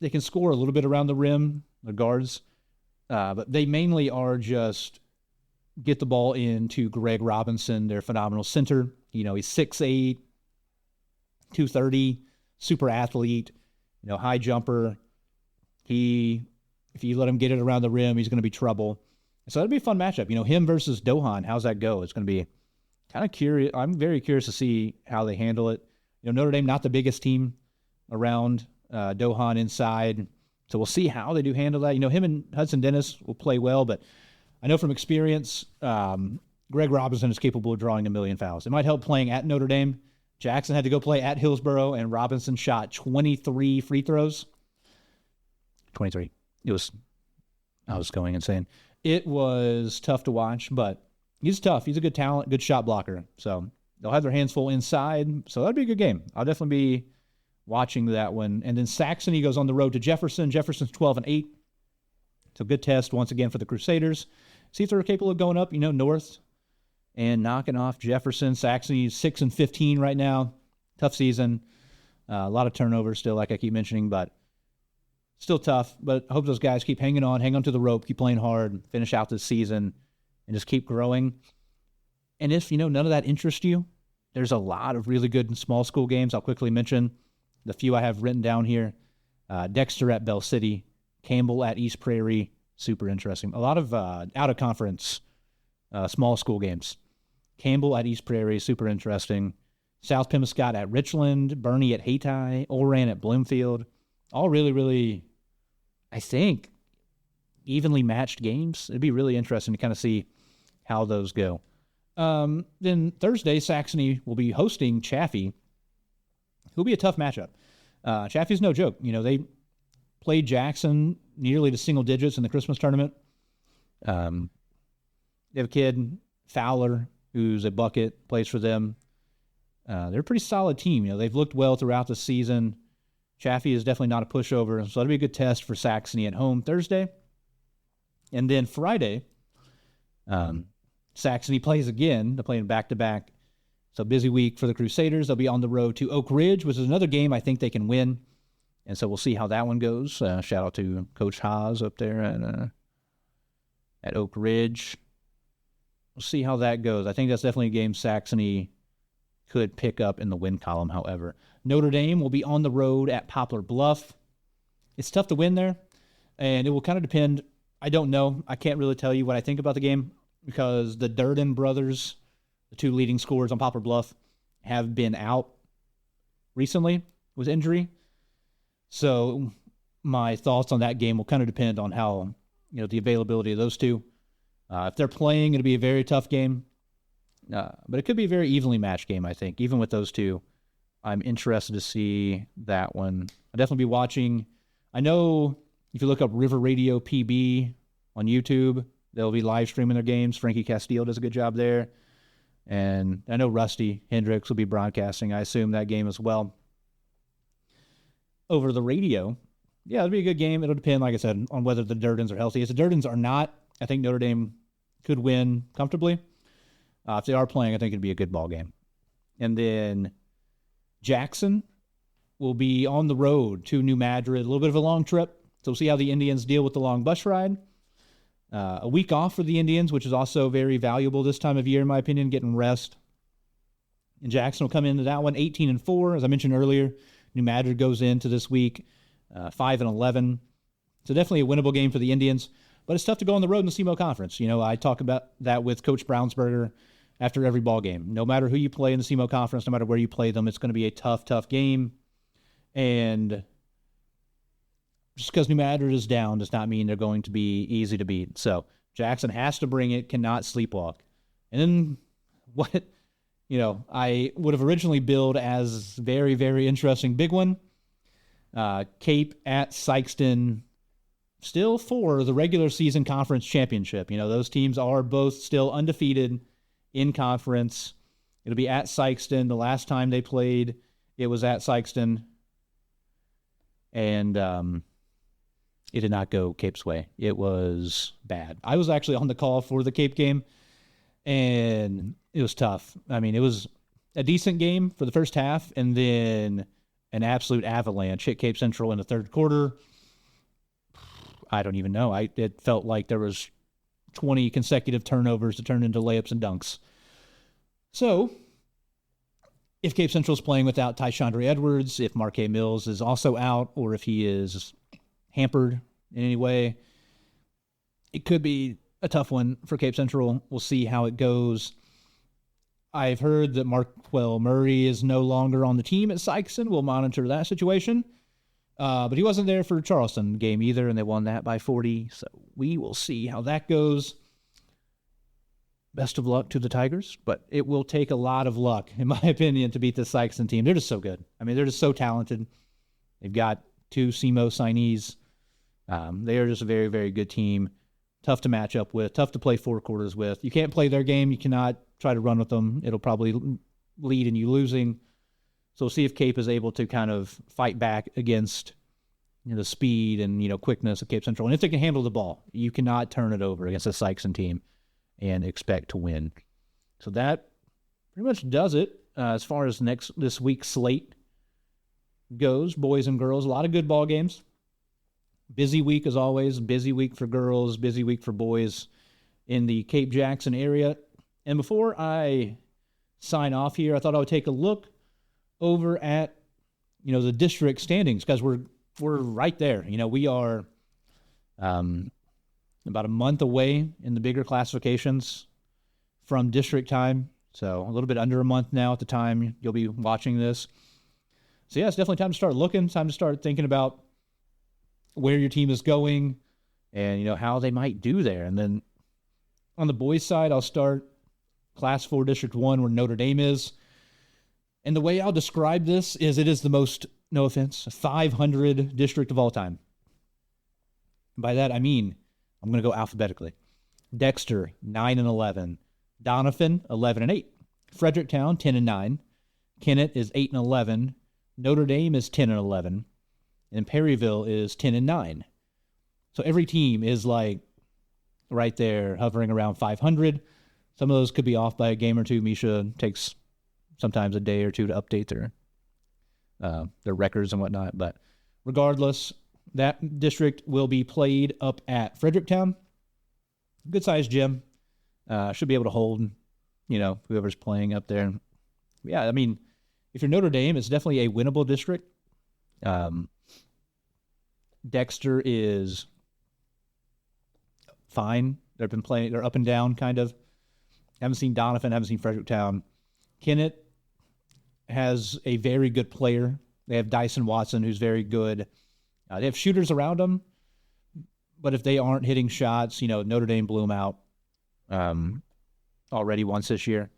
They can score a little bit around the rim, the guards. But they mainly are just get the ball into Greg Robinson, their phenomenal center. He's 6'8", 230, super athlete, high jumper. If you let him get it around the rim, he's going to be trouble. So that'll be a fun matchup. Him versus Dohogne, how's that go? It's going to be kind of curious. I'm very curious to see how they handle it. Notre Dame, not the biggest team around. Dohogne inside. So we'll see how they do handle that. Him and Hudson Dennis will play well, but I know from experience, Greg Robinson is capable of drawing a million fouls. It might help playing at Notre Dame. Jackson had to go play at Hillsborough, and Robinson shot 23 free throws. 23. It was I was going and saying it was tough to watch, but he's tough. He's a good talent, good shot blocker. So they'll have their hands full inside. So that'd be a good game. I'll definitely be watching that one. And then Saxony goes on the road to Jefferson. Jefferson's 12-8. So good test once again for the Crusaders. See if they're capable of going up, north and knocking off Jefferson. Saxony's 6-15 right now. Tough season. A lot of turnovers still, like I keep mentioning, but still tough. But I hope those guys keep hanging on to the rope, keep playing hard, finish out this season, and just keep growing. And if, none of that interests you, there's a lot of really good small school games. I'll quickly mention the few I have written down here. Dexter at Bell City, Campbell at East Prairie, super interesting. A lot of out-of-conference small school games. Campbell at East Prairie, super interesting. South Pemiscot at Richland, Bernie at Hayti, Oran at Bloomfield. All really, really, I think, evenly matched games. It'd be really interesting to kind of see how those go. Then Thursday, Saxony will be hosting Chaffee. It'll be a tough matchup. Chaffee's no joke. They played Jackson nearly to single digits in the Christmas tournament. They have a kid, Fowler, who's a bucket, plays for them. They're a pretty solid team. They've looked well throughout the season. Chaffee is definitely not a pushover, so that'll be a good test for Saxony at home Thursday. And then Friday, Saxony plays again. They're playing back-to-back. So busy week for the Crusaders. They'll be on the road to Oak Ridge, which is another game I think they can win. And so we'll see how that one goes. Shout out to Coach Haas up there at Oak Ridge. We'll see how that goes. I think that's definitely a game Saxony could pick up in the win column, however. Notre Dame will be on the road at Poplar Bluff. It's tough to win there, and it will kind of depend. I don't know. I can't really tell you what I think about the game because the Durden brothers, the two leading scorers on Poplar Bluff, have been out recently with injury. So my thoughts on that game will kind of depend on how, the availability of those two. If they're playing, it'll be a very tough game. But it could be a very evenly matched game, I think. Even with those two, I'm interested to see that one. I'll definitely be watching. I know if you look up River Radio PB on YouTube, they'll be live streaming their games. Frankie Castile does a good job there. And I know Rusty Hendricks will be broadcasting, I assume, that game as well. Over the radio, yeah, it'll be a good game. It'll depend, like I said, on whether the Durdens are healthy. If the Durdens are not, I think Notre Dame could win comfortably. If they are playing, I think it'd be a good ball game. And then Jackson will be on the road to New Madrid. A little bit of a long trip. So we'll see how the Indians deal with the long bus ride. A week off for the Indians, which is also very valuable this time of year, in my opinion, getting rest. And Jackson will come into that one 18-4. As I mentioned earlier, New Madrid goes into this week 5-11. So definitely a winnable game for the Indians. But it's tough to go on the road in the CMO Conference. I talk about that with Coach Brownsberger after every ball game. No matter who you play in the CMO Conference, no matter where you play them, it's going to be a tough, tough game. And just because New Madrid is down does not mean they're going to be easy to beat. So Jackson has to bring it, cannot sleepwalk. And then what, I would have originally billed as very, very interesting big one. Cape at Sikeston, still for the regular season conference championship. Those teams are both still undefeated in conference. It'll be at Sikeston. The last time they played, it was at Sikeston. And it did not go Cape's way. It was bad. I was actually on the call for the Cape game, and it was tough. I mean, it was a decent game for the first half, and then an absolute avalanche hit Cape Central in the third quarter. I don't even know. It felt like there was 20 consecutive turnovers to turn into layups and dunks. So, if Cape Central's playing without Tyshandre Edwards, if Marquee Mills is also out, or if he is hampered in any way, it could be a tough one for Cape Central. We'll see how it goes. I've heard that Marquell Murray is no longer on the team at Sikeston. We'll monitor that situation. But he wasn't there for Charleston game either, and they won that by 40. So we will see how that goes. Best of luck to the Tigers, but it will take a lot of luck, in my opinion, to beat the Sikeston team. They're just so good. I mean, they're just so talented. They've got two SEMO signees They are just a very, very good team. Tough to match up with, tough to play 4 quarters with. You can't play their game. You cannot try to run with them. It'll probably lead in you losing. So we'll see if Cape is able to kind of fight back against the speed and quickness of Cape Central. And if they can handle the ball, you cannot turn it over against a Sikeston team and expect to win. So that pretty much does it as far as this week's slate goes, boys and girls. A lot of good ball games. Busy week as always. Busy week for girls, busy week for boys in the Cape Jackson area. And before I sign off here, I thought I would take a look over at the district standings, because we're right there. We are about a month away in the bigger classifications from district time. So a little bit under a month now at the time you'll be watching this. So yeah, it's definitely time to start looking, time to start thinking about where your team is going and, how they might do there. And then on the boys' side, I'll start Class 4 District 1 where Notre Dame is. And the way I'll describe this is it is the most, no offense, 500 district of all time. By that, I mean, I'm going to go alphabetically. Dexter, 9-11. Donovan, 11-8. Fredericktown, 10-9. Kennett is 8-11. Notre Dame is 10-11. And Perryville is 10-9. So every team is like right there, hovering around 500. Some of those could be off by a game or two. Misha takes sometimes a day or two to update their records and whatnot. But regardless, that district will be played up at Fredericktown. Good-sized gym. Should be able to hold, whoever's playing up there. Yeah, I mean, if you're Notre Dame, it's definitely a winnable district. Dexter is fine. They've been playing, they're up and down, kind of. Haven't seen Donovan, haven't seen Fredericktown. Kennett has a very good player. They have Dyson Watson, who's very good. They have shooters around them, but if they aren't hitting shots, Notre Dame blew them out already once this year.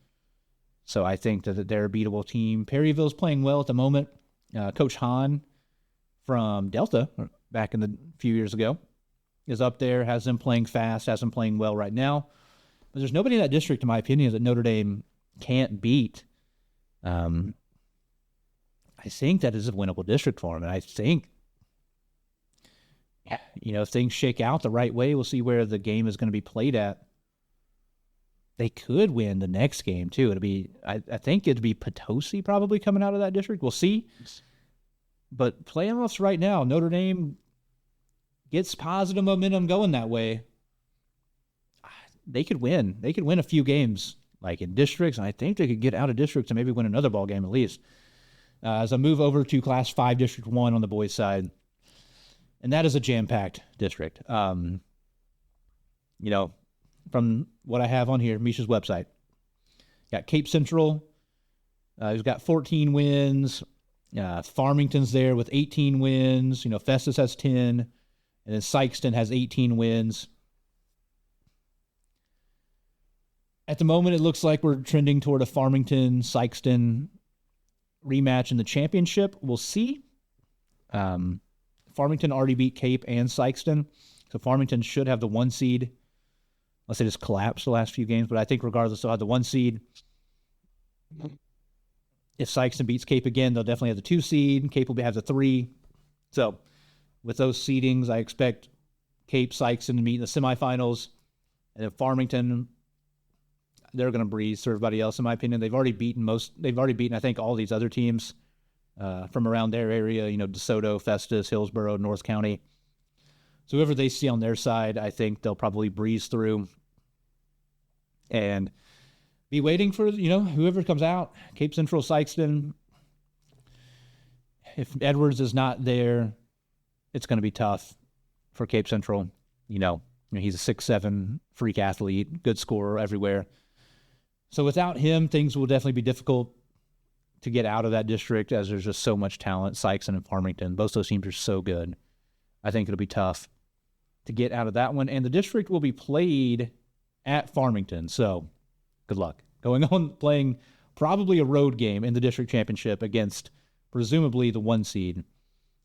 So I think that they're a beatable team. Perryville's playing well at the moment. Coach Hahn from Delta, back in the few years ago, is up there, has them playing fast, has them playing well right now. But there's nobody in that district, in my opinion, that Notre Dame can't beat. I think that is a winnable district for them. And I think, if things shake out the right way, we'll see where the game is going to be played at. They could win the next game, too. I think it'd be Potosi probably coming out of that district. We'll see. But playoffs right now, Notre Dame gets positive momentum going that way. They could win. They could win a few games, like in districts, and I think they could get out of districts and maybe win another ball game at least. As I move over to Class 5 District 1 on the boys' side, and that is a jam-packed district. From what I have on here, Misha's website. Got Cape Central, who's got 14 wins. Farmington's there with 18 wins. Festus has 10. And then Sikeston has 18 wins. At the moment, it looks like we're trending toward a Farmington-Sikeston rematch in the championship. We'll see. Farmington already beat Cape and Sikeston. So Farmington should have the 1 seed. Unless they just collapsed the last few games. But I think regardless, they'll have the 1 seed. If Sikeston beats Cape again, they'll definitely have the 2 seed. Cape will have the 3. So with those seedings, I expect Cape, Sikeston to meet in the semifinals. And if Farmington, they're going to breeze through everybody else, in my opinion. They've already beaten, I think, all these other teams from around their area, DeSoto, Festus, Hillsborough, North County. So whoever they see on their side, I think they'll probably breeze through and be waiting for, whoever comes out. Cape Central, Sikeston. If Edwards is not there, it's going to be tough for Cape Central. He's a 6'7" freak athlete, good scorer everywhere. So without him, things will definitely be difficult to get out of that district, as there's just so much talent. Sikeston and Farmington, both those teams are so good. I think it'll be tough to get out of that one. And the district will be played at Farmington. So good luck. Going on playing probably a road game in the district championship against presumably the 1 seed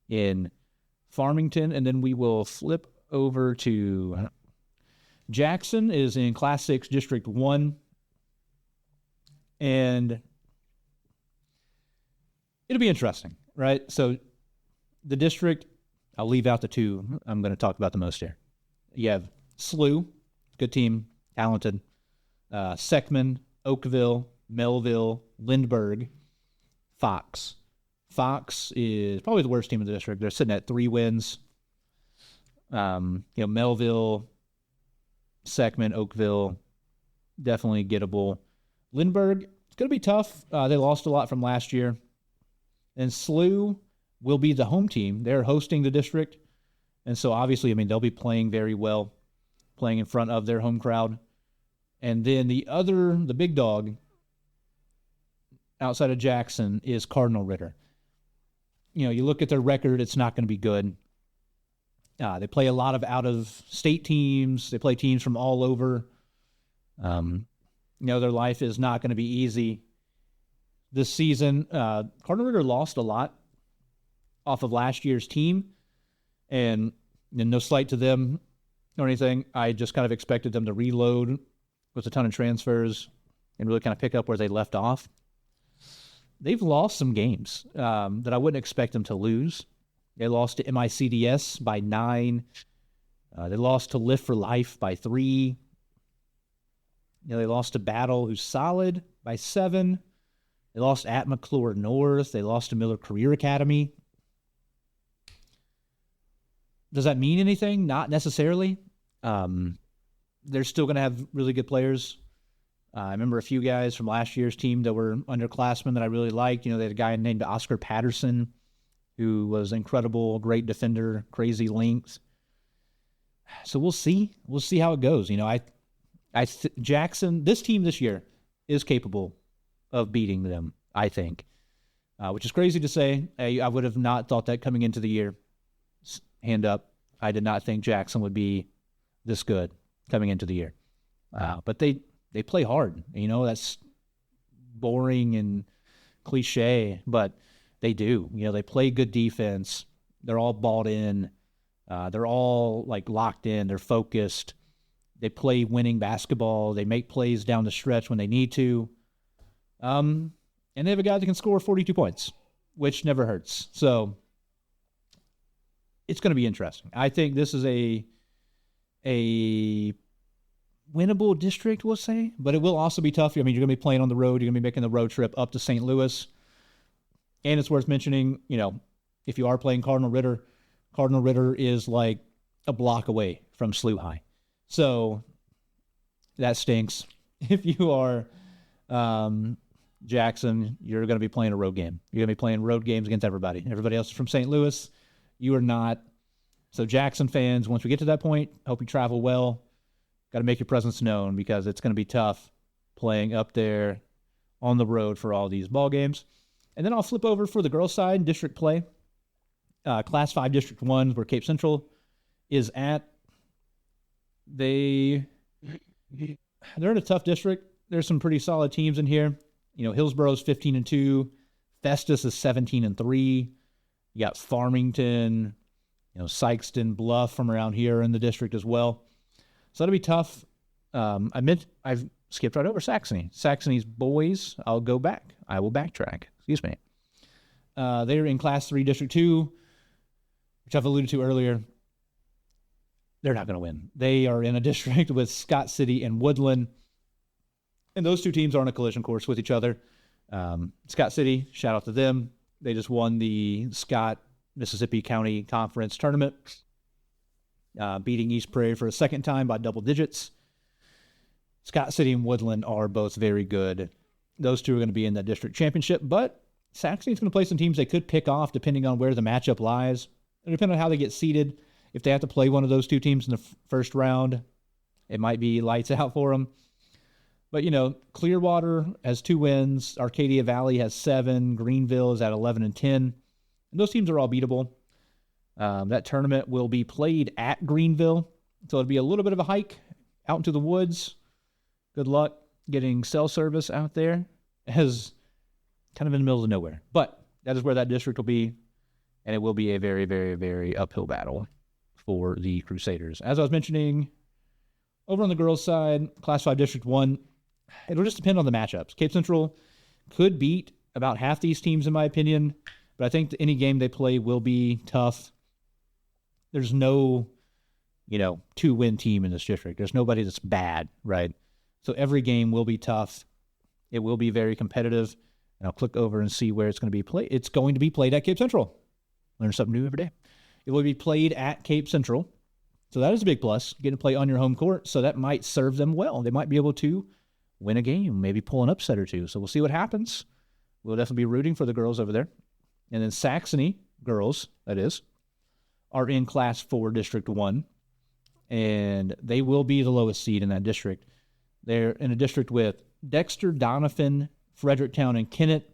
in Farmington, and then we will flip over to Jackson is in Class 6, District 1. And it'll be interesting, right? So the district, I'll leave out the two I'm going to talk about the most here. You have SLU, good team, talented. Seckman, Oakville, Melville, Lindbergh, Fox. Fox is probably the worst team in the district. They're sitting at 3 wins. Melville, Seckman, Oakville, definitely gettable. Lindbergh, it's going to be tough. They lost a lot from last year. And SLU will be the home team. They're hosting the district. And so obviously, they'll be playing very well, playing in front of their home crowd. And then the big dog outside of Jackson is Cardinal Ritter. You look at their record, it's not going to be good. They play a lot of out-of-state teams. They play teams from all over. Their life is not going to be easy this season. Cardinal Ritter lost a lot off of last year's team, and no slight to them or anything. I just kind of expected them to reload with a ton of transfers and really kind of pick up where they left off. They've lost some games that I wouldn't expect them to lose. They lost to MICDS by 9. They lost to Lift for Life by 3. They lost to Battle, who's solid, by 7. They lost at McClure North. They lost to Miller Career Academy. Does that mean anything? Not necessarily. They're still going to have really good players. I remember a few guys from last year's team that were underclassmen that I really liked. They had a guy named Oscar Patterson, who was incredible, great defender, crazy length. So we'll see. We'll see how it goes. Jackson, this team this year is capable of beating them, I think, which is crazy to say. I would have not thought that coming into the year. Hand up. I did not think Jackson would be this good coming into the year. But they play hard. That's boring and cliche, but they do. They play good defense. They're all bought in. They're all locked in. They're focused. They play winning basketball. They make plays down the stretch when they need to. And they have a guy that can score 42 points, which never hurts. So it's going to be interesting. I think this is a winnable district, we'll say, but it will also be tough. You're going to be playing on the road. You're going to be making the road trip up to St. Louis. And it's worth mentioning, if you are playing Cardinal Ritter is like a block away from SLU High. So that stinks. If you are Jackson, you're going to be playing a road game. You're going to be playing road games against everybody. Everybody else is from St. Louis. You are not. So Jackson fans, once we get to that point, hope you travel well. Got to make your presence known because it's going to be tough playing up there on the road for all these ball games. And then I'll flip over for the girls' side, district play. Class 5, District 1, where Cape Central is at. They're in a tough district. There's some pretty solid teams in here. Hillsboro's 15-2. Festus is 17-3. You got Farmington, Sikeston, Bluff from around here in the district as well. So that'll be tough. I've skipped right over Saxony. Saxony's boys, I will backtrack. Excuse me. They're in Class 3, District 2, which I've alluded to earlier. They're not going to win. They are in a district with Scott City and Woodland. And those two teams are on a collision course with each other. Scott City, shout out to them. They just won the Scott Mississippi County Conference tournament, beating East Prairie for a second time by double digits. Scott City and Woodland are both very good. Those two are going to be in the district championship, but Saxony's going to play some teams they could pick off depending on where the matchup lies. And depending on how they get seeded, if they have to play one of those two teams in the first round, it might be lights out for them. But, Clearwater has 2 wins. Arcadia Valley has 7. Greenville is at 11-10. And those teams are all beatable. That tournament will be played at Greenville. So it'll be a little bit of a hike out into the woods. Good luck getting cell service out there, as kind of in the middle of nowhere. But that is where that district will be. and it will be a very, very, very uphill battle for the Crusaders. As I was mentioning, over on the girls' side, Class 5 District 1, it'll just depend on the matchups. Cape Central could beat about half these teams, in my opinion, but I think that any game they play will be tough. There's no, 2-win team in this district. There's nobody that's bad, right? So every game will be tough. It will be very competitive. And I'll click over and see where it's going to be played. It's going to be played at Cape Central. Learn something new every day. It will be played at Cape Central. So that is a big plus, getting to play on your home court. So that might serve them well. They might be able to win a game, maybe pull an upset or two. So we'll see what happens. We'll definitely be rooting for the girls over there. And then Saxony girls, that is, are in Class 4 District 1. And they will be the lowest seed in that district. They're in a district with Dexter, Doniphan, Fredericktown, and Kennett.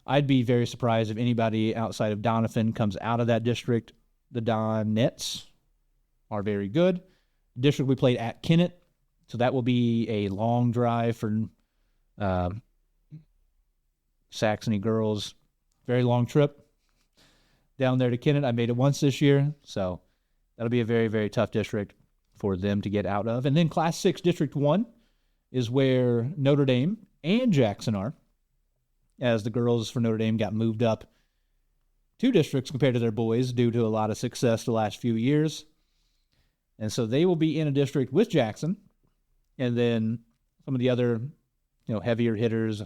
I'd be very surprised if anybody outside of Doniphan comes out of that district. The Donettes are very good. The district we played at Kennett, so that will be a long drive for Saxony girls. Very long trip down there to Kennett. I made it once this year, so that'll be a very, very tough district for them to get out of. And then Class 6 District 1 is where Notre Dame and Jackson are, as the girls for Notre Dame got moved up 2 districts compared to their boys due to a lot of success the last few years. And so they will be in a district with Jackson. And then some of the other, heavier hitters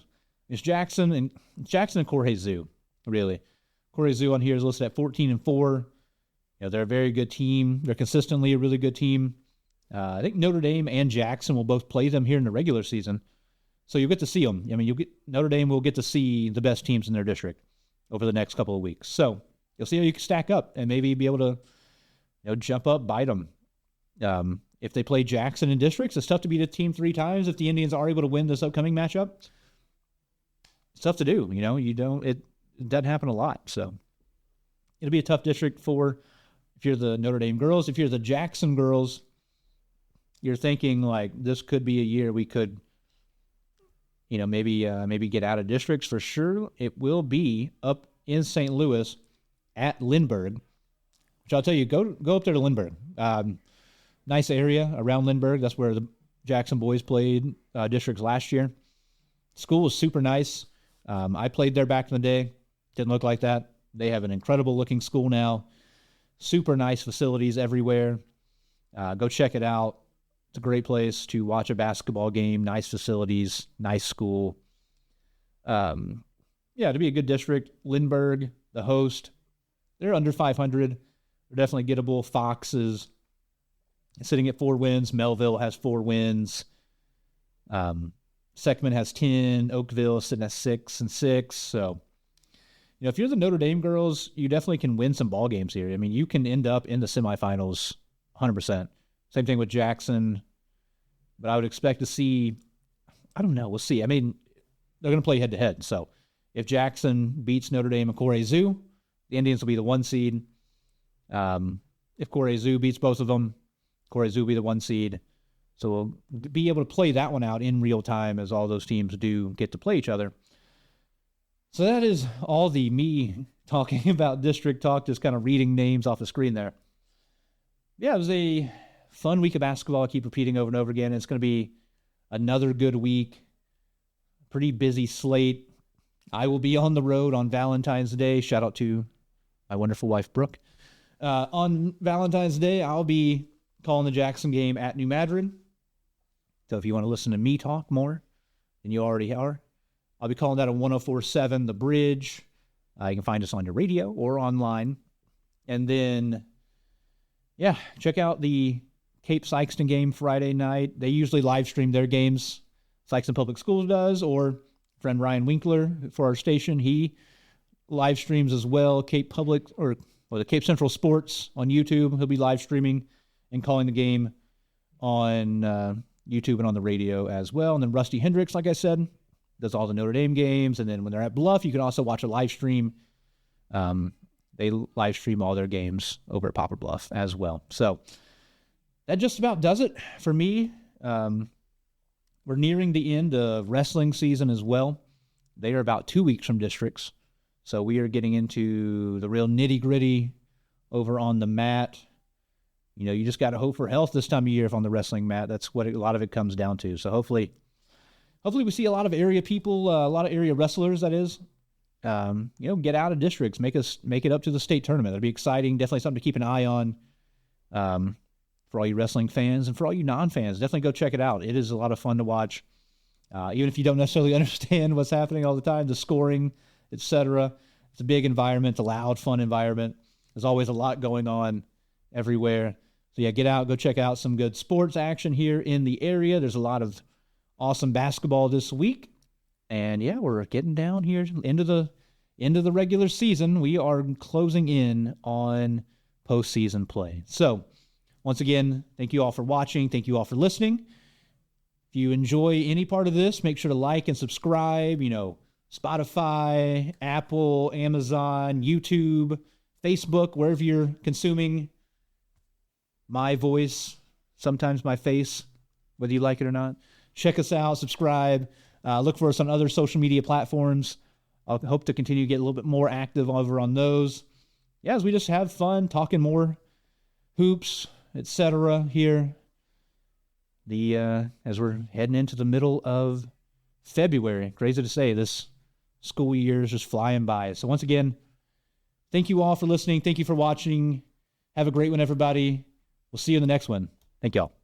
is Jackson and Corey Zoo, really. Corey Zoo on here is listed at 14-4. They're a very good team. They're consistently a really good team. I think Notre Dame and Jackson will both play them here in the regular season. So you'll get to see them. Notre Dame will get to see the best teams in their district over the next couple of weeks. So you'll see how you can stack up and maybe be able to, jump up, bite them. If they play Jackson in districts, it's tough to beat a team 3 times. If the Indians are able to win this upcoming matchup, it's tough to do. It doesn't happen a lot. So it'll be a tough district if you're the Notre Dame girls. If you're the Jackson girls, you're thinking like this could be a year we could, maybe get out of districts for sure. It will be up in St. Louis at Lindbergh, which I'll tell you, go up there to Lindbergh. Nice area around Lindbergh. That's where the Jackson boys played districts last year. School was super nice. I played there back in the day. Didn't look like that. They have an incredible looking school now. Super nice facilities everywhere. Go check it out. It's a great place to watch a basketball game. Nice facilities, nice school. To be a good district. Lindbergh, the host, they're under 500. They're definitely gettable. Fox is sitting at 4 wins. Melville has 4 wins. Seckman has 10. Oakville is sitting at 6-6. So, if you're the Notre Dame girls, you definitely can win some ball games here. You can end up in the semifinals 100%. Same thing with Jackson. But I would expect to see, I don't know, we'll see. They're going to play head-to-head. So if Jackson beats Notre Dame and Corey Zoo, the Indians will be the 1 seed. If Corey Zoo beats both of them, Corey Zoo will be the 1 seed. So we'll be able to play that one out in real time as all those teams do get to play each other. So that is all the me talking about district talk, just kind of reading names off the screen there. Yeah, it was a fun week of basketball. I keep repeating over and over again. It's going to be another good week. Pretty busy slate. I will be on the road on Valentine's Day. Shout out to my wonderful wife, Brooke. On Valentine's Day, I'll be calling the Jackson game at New Madrid. So if you want to listen to me talk more than you already are, I'll be calling that on 104.7 The Bridge. You can find us on your radio or online. And then, check out the Cape Sikeston game Friday night. They usually live stream their games. Sikeston Public Schools does, or friend Ryan Winkler for our station. He live streams as well. Cape Public or the Cape Central Sports on YouTube. He'll be live streaming and calling the game on YouTube and on the radio as well. And then Rusty Hendricks, like I said, does all the Notre Dame games. And then when they're at Bluff, you can also watch a live stream. They live stream all their games over at Poplar Bluff as well. So that just about does it for me. We're nearing the end of wrestling season as well. They are about 2 weeks from districts. So we are getting into the real nitty-gritty over on the mat. You know, you just got to hope for health this time of year if on the wrestling mat. That's what a lot of it comes down to. So hopefully we see a lot of area people, a lot of area wrestlers, that is, get out of districts, make it up to the state tournament. That'd be exciting. Definitely something to keep an eye on for all you wrestling fans and for all you non-fans. Definitely go check it out. It is a lot of fun to watch. Even if you don't necessarily understand what's happening all the time, the scoring, etc. It's a big environment, a loud, fun environment. There's always a lot going on everywhere. So yeah, get out, go check out some good sports action here in the area. There's a lot of awesome basketball this week. And yeah, we're getting down here into the regular season. We are closing in on postseason play. So once again, thank you all for watching. Thank you all for listening. If you enjoy any part of this, make sure to like and subscribe. Spotify, Apple, Amazon, YouTube, Facebook, wherever you're consuming my voice, sometimes my face, whether you like it or not. Check us out, subscribe, look for us on other social media platforms. I hope to continue to get a little bit more active over on those. Yeah, as we just have fun talking more hoops, etc. here. As we're heading into the middle of February. Crazy to say, this school year is just flying by. So once again, thank you all for listening. Thank you for watching. Have a great one, everybody. We'll see you in the next one. Thank y'all.